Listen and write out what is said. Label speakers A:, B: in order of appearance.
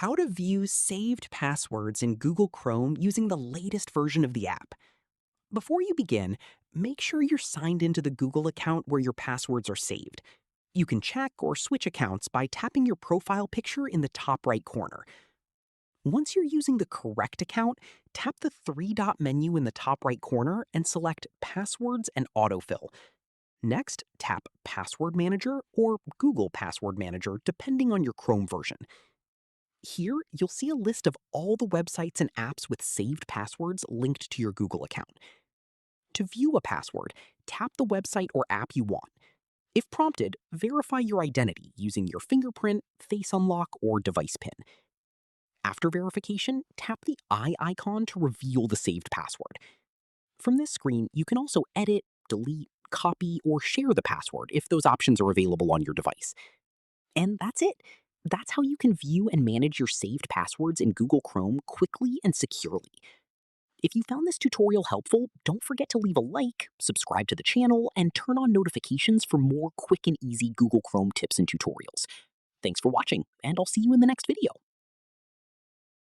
A: how to view saved passwords in Google Chrome using the latest version of the app. Before you begin, make sure you're signed into the Google account where your passwords are saved. You can check or switch accounts by tapping your profile picture in the top right corner. Once you're using the correct account, tap the three-dot menu in the top right corner and select Passwords and Autofill. Next, tap Password Manager or Google Password Manager depending on your Chrome version. Here, you'll see a list of all the websites and apps with saved passwords linked to your Google account. To view a password, tap the website or app you want. If prompted, verify your identity using your fingerprint, face unlock, or device PIN. After verification, tap the eye icon to reveal the saved password. From this screen, you can also edit, delete, copy, or share the password if those options are available on your device. And that's it. That's how you can view and manage your saved passwords in Google Chrome quickly and securely. If you found this tutorial helpful, don't forget to leave a like, subscribe to the channel, and turn on notifications for more quick and easy Google Chrome tips and tutorials. Thanks for watching, and I'll see you in the next video.